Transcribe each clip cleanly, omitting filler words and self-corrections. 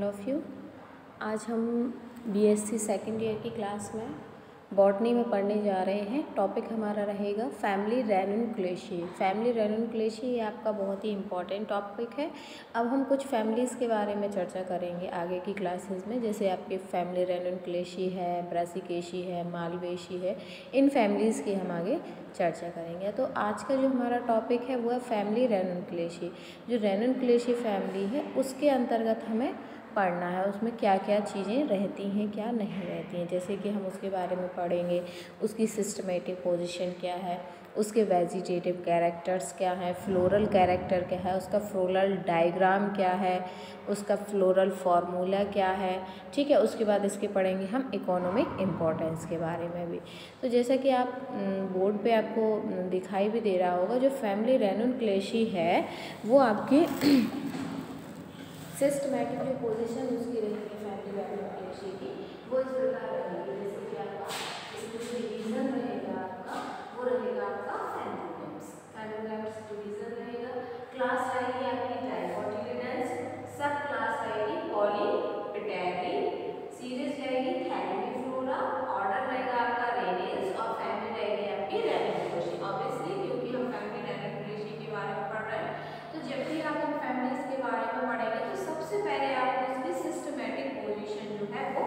All of you. आज हम BSc second year की क्लास में बॉटनी में पढ़ने जा रहे हैं। टॉपिक हमारा रहेगा फैमिली रेनूनक्लेशिया। फैमिली रेनूनक्लेशिया ये आपका बहुत ही इम्पॉर्टेंट टॉपिक है। अब हम कुछ फैमिलीज़ के बारे में चर्चा करेंगे आगे की क्लासेस में, जैसे आपकी फैमिली रेनूनक्लेशिया है, ब्रासिकेशी है, मालवेशी है। इन फैमिलीज़ की हम आगे चर्चा करेंगे। तो आज का जो हमारा टॉपिक है वो है फैमिली रेनूनक्लेशिया। जो रेनूनक्लेशिया फैमिली है उसके अंतर्गत हमें पढ़ना है, उसमें क्या क्या चीज़ें रहती हैं, क्या नहीं रहती हैं, जैसे कि हम उसके बारे में पढ़ेंगे। उसकी सिस्टमेटिक पोजीशन क्या है, उसके वेजिटेटिव कैरेक्टर्स क्या हैं, फ्लोरल कैरेक्टर क्या है, उसका फ्लोरल डायग्राम क्या है, उसका फ्लोरल फार्मूला क्या है। ठीक है, उसके बाद इसके पढ़ेंगे हम इकोनॉमिक इम्पोर्टेंस के बारे में भी। तो जैसा कि आप बोर्ड पे आपको दिखाई भी दे रहा होगा, जो फैमिली रेनूनक्लेशिया है वो आपकी सिस्टमेटिक जो पोजीशन उसकी रहेगी फैमिली रेनूनक्लेशिया की, वो इस प्रकार रहेगी। जैसे कि आपका इसमें जो डिवीजन रहेगा आपका वो रहेगा आपका फैमिलीग्राम्स डिवीजन रहेगा। क्लास रहेगी आपकी डाइकोटिलिडेंस, सब क्लास रहेगी पॉलीपेटेरी, सीरीज रहेगी थैलेमिफ्लोरा, ऑर्डर रहेगा आपका रेनियल्स और फैमिली रहेगी आपकी रेनूनक्लेशिया। ऑब्वियसली क्योंकि हम फैमिली रेनूनक्लेशिया के बारे में पढ़ रहे हैं, तो जब भी आप इन फैमिलीज के बारे में पढ़ेंगे तो सबसे पहले आपको इसकी सिस्टमेटिक पोजीशन जो है वो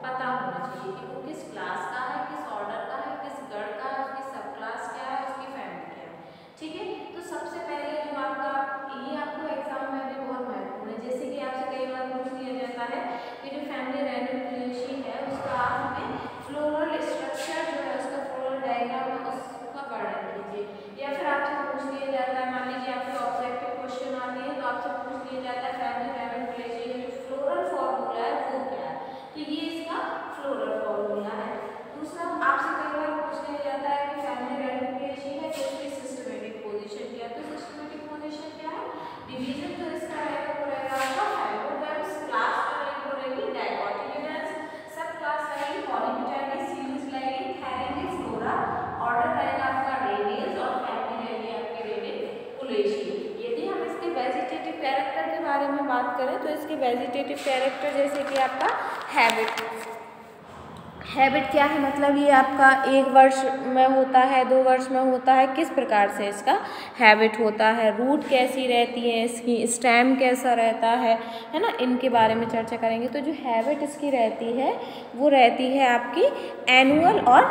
पता होना चाहिए कि वो किस क्लास का है, किस ऑर्डर का है, किस गण का है, उसकी सब क्लास क्या है, उसकी फैमिली क्या है। ठीक है, तो सबसे पहले जो आपका ये आपको एग्जाम में भी बहुत महत्वपूर्ण है। जैसे कि आपसे कई बार पूछ लिया जाता है कि जो फैमिली रेनूनक्लेशिया है उसका आप हमें फ्लोरल स्ट्रक्चर जो है, उसका फ्लोरल डायग्राम है उसका वर्णन कीजिए। या फिर आपसे पूछ लिया जाता है, मान लीजिए आपके ऑब्जेक्टिव क्वेश्चन आते हैं तो आपसे पूछ लिया जाता है फैमिली रेनूनक्लेशिया जो फ्लोरल फार्मूला है वो क्या है, तो ये इसका फ्लोरल फार्मूला है। दूसरा आपसे कई बार पूछ लिया जाता है कि फैमिली रेनूनक्लेशिया है तो उसकी सिस्टमेटिक पोजीशन क्या है, तो सिस्टमेटिक पोजीशन क्या है, डिवीजन जो इसका रहेगा वो रहेगा आपका फैमिलीग्राम्स, क्लास रहेगी वो रहेगी डाइकोटिलिडेंस, सब क्लास रहेगी पॉलीपेटेरी, सीरीज रहेगी थैलेमिफ्लोरा, ऑर्डर रहेगा आपका रेनियल्स और फैमिली रहेगी आपकी रेनूनक्लेशिया। यदि हम इसके वेजिटेटिव कैरेक्टर के बारे में बात करें तो इसके वेजिटेटिव कैरेक्टर जैसे कि आपका हैबिट क्या है, मतलब ये आपका 1 वर्ष में होता है, 2 वर्ष में होता है, किस प्रकार से इसका हैबिट होता है, रूट कैसी रहती है इसकी, स्टेम कैसा रहता है ना, इनके बारे में चर्चा करेंगे। तो जो हैबिट इसकी रहती है वो रहती है आपकी एनुअल और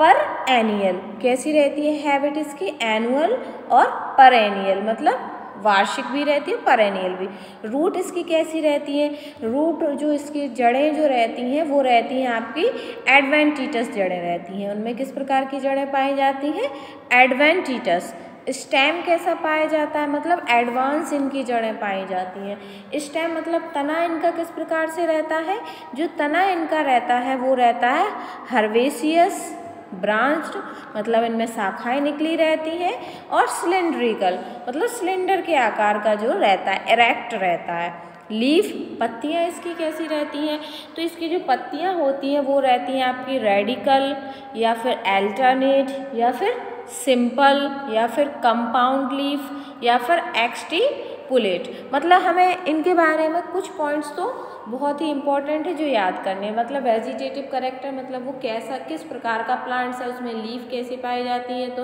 पर एनियल। कैसी रहती है हैबिट इसकी, एनुअल और पर एनियल, मतलब वार्षिक भी रहती है, परेनियल भी। रूट इसकी कैसी रहती है, रूट जो इसकी जड़ें जो रहती हैं वो रहती हैं आपकी एडवेंटिटस जड़ें रहती हैं। उनमें किस प्रकार की जड़ें पाई जाती हैं, एडवेंटिटस। स्टेम कैसा पाया जाता है, मतलब एडवांस इनकी जड़ें पाई जाती हैं। स्टेम मतलब तना इनका किस प्रकार से रहता है, जो तना इनका रहता है वो रहता है हर्वेसियस ब्रांच्ड, मतलब इनमें शाखाएं निकली रहती हैं, और सिलेंड्रिकल मतलब सिलेंडर के आकार का जो रहता है, इरेक्ट रहता है। लीफ पत्तियां इसकी कैसी रहती हैं, तो इसकी जो पत्तियां होती हैं वो रहती हैं आपकी रेडिकल या फिर अल्टरनेट या फिर सिंपल या फिर कंपाउंड लीफ या फिर एक्सटीपुलेट। मतलब हमें इनके बारे में कुछ पॉइंट्स तो बहुत ही इंपॉर्टेंट है जो याद करने हैं। मतलब वेजिटेटिव कैरेक्टर मतलब वो कैसा किस प्रकार का प्लांट्स है, उसमें लीफ कैसी पाई जाती है, तो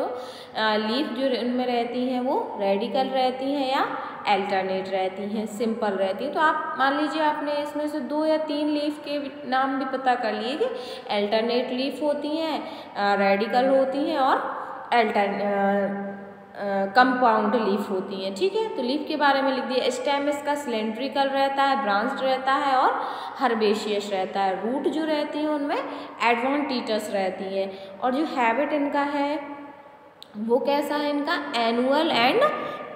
लीफ जो उनमें रहती हैं वो रेडिकल रहती हैं या अल्टरनेट रहती हैं, सिंपल रहती है। तो आप मान लीजिए आपने इसमें से 2 या 3 लीफ के नाम भी पता कर लिए कि अल्टरनेट लीफ होती हैं, रेडिकल होती हैं और कंपाउंड लीफ होती हैं। ठीक है, तो लीफ के बारे में लिख दिया। स्टेम इसका सिलेंड्रिकल रहता है, ब्रांच्ड रहता है और हर्बेशियस रहता है। रूट जो रहती हैं उनमें एडवेंटिटस रहती है। और जो हैबिट इनका है वो कैसा है, इनका एनुअल एंड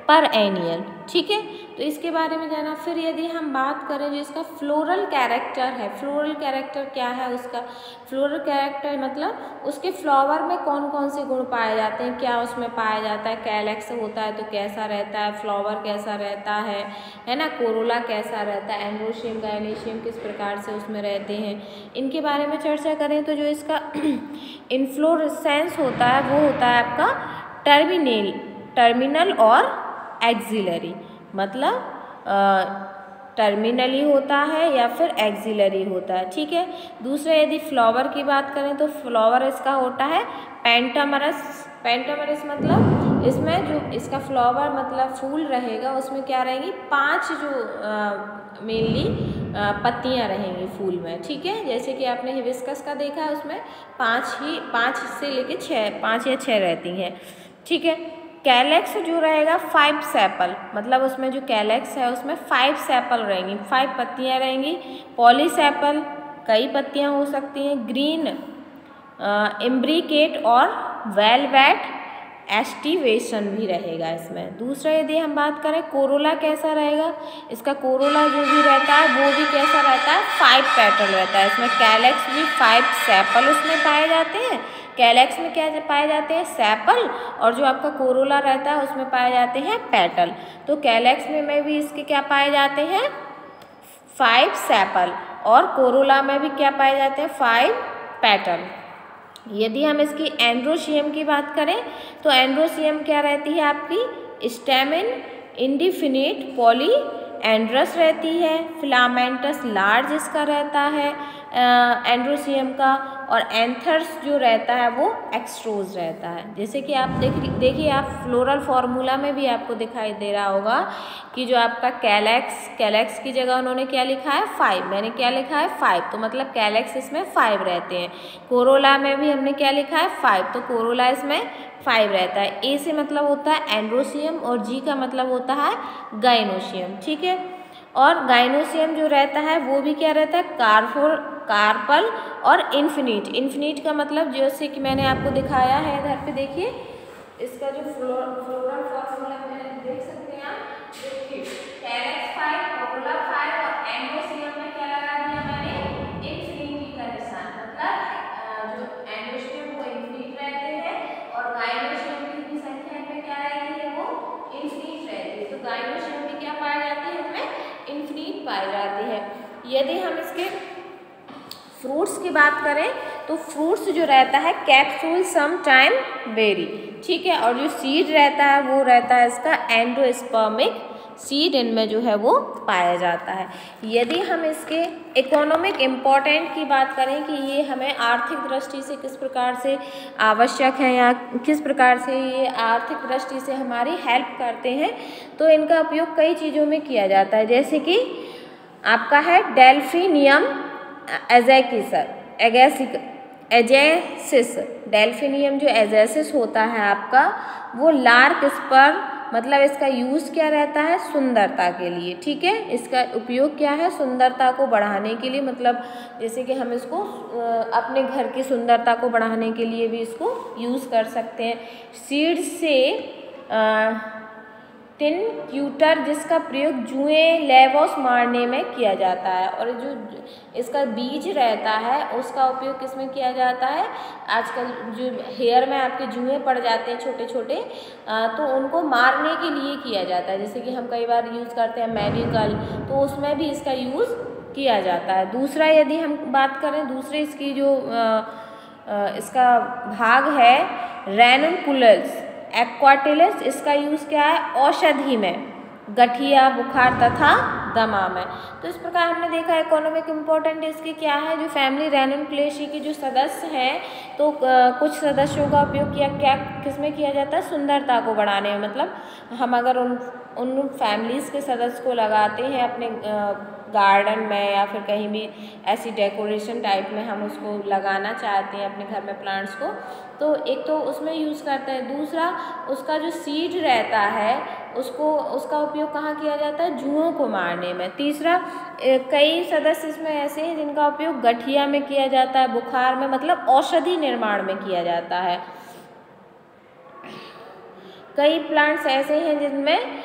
पर एनियल। ठीक है, तो इसके बारे में जाना। फिर यदि हम बात करें जो इसका फ्लोरल कैरेक्टर है, फ्लोरल कैरेक्टर क्या है उसका, फ्लोरल कैरेक्टर मतलब उसके फ्लावर में कौन कौन से गुण पाए जाते हैं, क्या उसमें पाया जाता है, कैलेक्स होता है तो कैसा रहता है, फ्लावर कैसा रहता है ना, कोरोला कैसा रहता है, एंड्रोशियम गायनेशियम किस प्रकार से उसमें रहते हैं, इनके बारे में चर्चा करें। तो जो इसका इन्फ्लोरेसेंस होता है वो होता है आपका टर्मिनल और एक्सिलरी, मतलब टर्मिनली होता है या फिर एक्सिलरी होता है। ठीक है, दूसरा यदि फ्लावर की बात करें तो फ्लावर इसका होता है पेंटामरस। पेंटामरस मतलब इसमें जो इसका फ्लावर मतलब फूल रहेगा उसमें क्या रहेंगी, 5 जो मेनली पत्तियां रहेंगी फूल में। ठीक है, जैसे कि आपने हिबिस्कस का देखा है उसमें 5 से लेके 6, 5 या 6 रहती हैं। ठीक है, कैलेक्स जो रहेगा 5 सेपल, मतलब उसमें जो कैलेक्स है उसमें 5 सेपल रहेंगी, 5 पत्तियां रहेंगी। पॉलीसेपल कई पत्तियां हो सकती हैं। ग्रीन इम्ब्रिकेट और वेलवेट एस्टिवेशन भी रहेगा इसमें। दूसरा यदि हम बात करें कोरोला कैसा रहेगा, इसका कोरोला जो भी रहता है वो भी कैसा रहता है, 5 पेटल रहता है। इसमें कैलेक्स भी 5 सेपल उसमें पाए जाते हैं। कैलेक्स में क्या पाए जाते हैं, सेपल, और जो आपका कोरोला रहता है उसमें पाए जाते हैं पेटल। तो कैलेक्स में भी इसके क्या पाए जाते हैं, 5 सेपल, और कोरोला में भी क्या पाए जाते हैं, 5 पेटल। यदि हम इसकी एंड्रोशियम की बात करें तो एंड्रोशियम क्या रहती है आपकी, स्टेमिन इंडिफिनिट पॉली एंड्रस रहती है। फिलामेंटस लार्ज इसका रहता है एंड्रोशियम का, और एंथर्स जो रहता है वो एक्सट्रोज रहता है। जैसे कि आप देखिए आप फ्लोरल फार्मूला में भी आपको दिखाई दे रहा होगा कि जो आपका कैलेक्स की जगह उन्होंने क्या लिखा है, 5, मैंने क्या लिखा है 5, तो मतलब कैलेक्स इसमें 5 रहते हैं। कोरोला में भी हमने क्या लिखा है 5, तो कोरोला इसमें 5 रहता है। ए से मतलब होता है एंड्रोशियम और जी का मतलब होता है गाइनोशियम। ठीक है, और गाइनोशियम जो रहता है वो भी क्या रहता है, कार्पल और इन्फिनिट का मतलब जैसे कि मैंने आपको दिखाया है इधर पे देखिए, इसका जो फ्लोरल फॉर्मूला में देख सकते हैं आप, देखिए कैलेक्स 5, कोरोला 5 और एंड्रोशियम में क्या लगा दिया मैंने, इन्फिनिटी का निशान, मतलब जो एंड्रोशियम वो इन्फिनिट रहते हैं और गाइनोशियम की संख्या में क्या रहती है, वो इन्फिनिट रहती है। तो गाइनोशियम में क्या पाई जाती है, इसमें इन्फिनिट पाई जाती है। यदि हम इसके फ्रूट्स की बात करें तो फ्रूट्स जो रहता है कैप्सूल सम टाइम वेरी। ठीक है, और जो सीड रहता है वो रहता है इसका एंडोस्पर्मिक सीड, इनमें जो है वो पाया जाता है। यदि हम इसके इकोनॉमिक इम्पोर्टेंट की बात करें कि ये हमें आर्थिक दृष्टि से किस प्रकार से आवश्यक है या किस प्रकार से ये आर्थिक दृष्टि से हमारी हेल्प करते हैं, तो इनका उपयोग कई चीज़ों में किया जाता है। जैसे कि आपका है डेल्फिनियम एजेसिस, डेल्फिनियम जो एजेसिस होता है आपका, वो लार्क्स पर, मतलब इसका यूज़ क्या रहता है, सुंदरता के लिए। ठीक है, इसका उपयोग क्या है, सुंदरता को बढ़ाने के लिए, मतलब जैसे कि हम इसको अपने घर की सुंदरता को बढ़ाने के लिए भी इसको यूज़ कर सकते हैं। सीड से टिन क्यूटर जिसका प्रयोग जुएं लेवोस मारने में किया जाता है, और जो इसका बीज रहता है उसका उपयोग किसमें किया जाता है, आजकल जो हेयर में आपके जुएं पड़ जाते हैं छोटे छोटे, तो उनको मारने के लिए किया जाता है। जैसे कि हम कई बार यूज़ करते हैं मेडिकल, तो उसमें भी इसका यूज़ किया जाता है। दूसरा यदि हम बात करें, दूसरे इसकी जो इसका भाग है रेनुनकुलस एक्वाटिलिस, इसका यूज़ क्या है, औषधि में, गठिया, बुखार तथा दमा में। तो इस प्रकार हमने देखा इकोनॉमिक इम्पोर्टेंट इसकी क्या है, जो फैमिली रेनुनकुलेसी के जो सदस्य हैं, तो कुछ सदस्यों का उपयोग किसमें किया जाता है, सुंदरता को बढ़ाने में। मतलब हम अगर उन फैमिलीज़ के सदस्य को लगाते हैं अपने गार्डन में या फिर कहीं भी ऐसी डेकोरेशन टाइप में हम उसको लगाना चाहते हैं अपने घर में प्लांट्स को, तो एक तो उसमें यूज़ करते हैं। दूसरा उसका जो सीड रहता है उसका उपयोग कहाँ किया जाता है, जुओं को मारने में। तीसरा कई सदस्य इसमें ऐसे हैं जिनका उपयोग गठिया में किया जाता है, बुखार में, मतलब औषधि निर्माण में किया जाता है। कई प्लांट्स ऐसे हैं जिनमें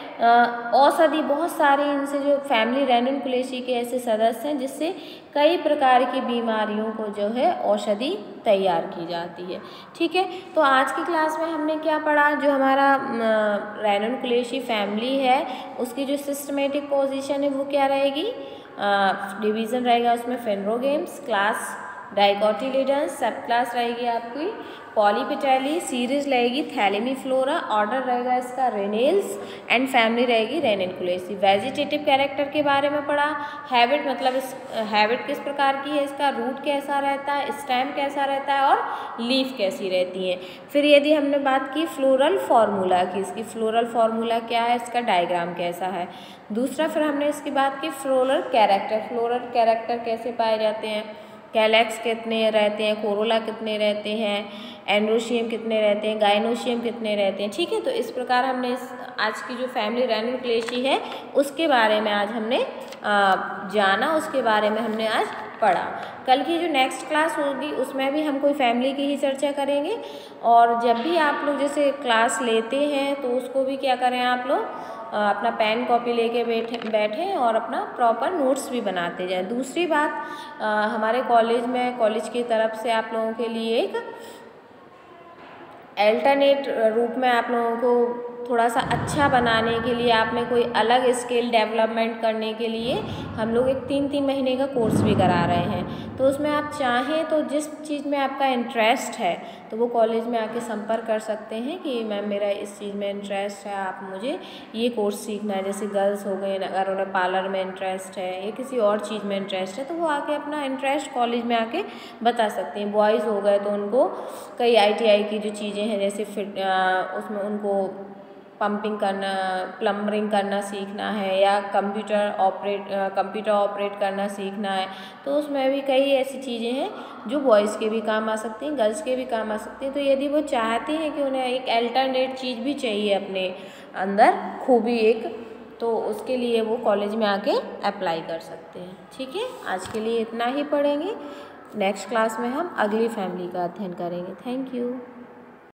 औषधि, बहुत सारे इनसे जो फैमिली रेनुनकुलेसी के ऐसे सदस्य हैं जिससे कई प्रकार की बीमारियों को जो है औषधि तैयार की जाती है। ठीक है, तो आज की क्लास में हमने क्या पढ़ा, जो हमारा रेनुनकुलेसी फैमिली है उसकी जो सिस्टमेटिक पोजीशन है वो क्या रहेगी, डिवीज़न रहेगा उसमें फेनरोगेम्स, क्लास डाइकोटिलेडन्स, सब क्लास रहेगी आपकी पॉलीपेटाइली, सीरीज रहेगी थैलेमीफ्लोरा, ऑर्डर रहेगा इसका रेनेल्स एंड फैमिली रहेगी रेनिनकुलेसी। वेजिटेटिव कैरेक्टर के बारे में पढ़ा। हैबिट मतलब इस हैबिट किस प्रकार की है, इसका रूट कैसा रहता है, स्टेम कैसा रहता है और लीफ कैसी रहती है। फिर यदि हमने बात की फ्लोरल फार्मूला की, इसकी फ्लोरल फार्मूला क्या है, इसका डायग्राम कैसा है। दूसरा फिर हमने इसकी बात की फ्लोरल कैरेक्टर कैसे पाए जाते हैं, कैलेक्स कितने रहते हैं, कोरोला कितने रहते हैं, एंड्रोशियम कितने रहते हैं, गाइनोशियम कितने रहते हैं। ठीक है, तो इस प्रकार हमने आज की जो फैमिली रेनिनकुलेसी है उसके बारे में आज हमने जाना, उसके बारे में हमने आज पढ़ा। कल की जो नेक्स्ट क्लास होगी उसमें भी हम कोई फैमिली की ही चर्चा करेंगे। और जब भी आप लोग जैसे क्लास लेते हैं तो उसको भी क्या करें, आप लोग अपना पेन कॉपी लेके बैठें और अपना प्रॉपर नोट्स भी बनाते जाएं। दूसरी बात, हमारे कॉलेज की तरफ से आप लोगों के लिए एक अल्टरनेट रूप में आप लोगों को थोड़ा सा अच्छा बनाने के लिए, आप में कोई अलग स्किल डेवलपमेंट करने के लिए हम लोग एक 3 महीने का कोर्स भी करा रहे हैं। तो उसमें आप चाहें तो जिस चीज़ में आपका इंटरेस्ट है तो वो कॉलेज में आके संपर्क कर सकते हैं कि मैम मेरा इस चीज़ में इंटरेस्ट है, आप मुझे ये कोर्स सीखना है। जैसे गर्ल्स हो गए, अगर उन्हें पार्लर में इंटरेस्ट है या किसी और चीज़ में इंटरेस्ट है तो वो आके अपना इंटरेस्ट कॉलेज में आके बता सकते हैं। बॉयज़ हो गए तो उनको कई ITI की जो चीज़ें हैं जैसे उसमें उनको पंपिंग करना, प्लम्बरिंग करना सीखना है या कंप्यूटर ऑपरेट करना सीखना है, तो उसमें भी कई ऐसी चीज़ें हैं जो बॉयज़ के भी काम आ सकती हैं, गर्ल्स के भी काम आ सकती हैं। तो यदि वो चाहते हैं कि उन्हें एक अल्टरनेट चीज़ भी चाहिए अपने अंदर खूबी एक, तो उसके लिए वो कॉलेज में आके अप्लाई कर सकते हैं। ठीक है, आज के लिए इतना ही पढ़ेंगे। नेक्स्ट क्लास में हम अगली फैमिली का अध्ययन करेंगे। Thank you.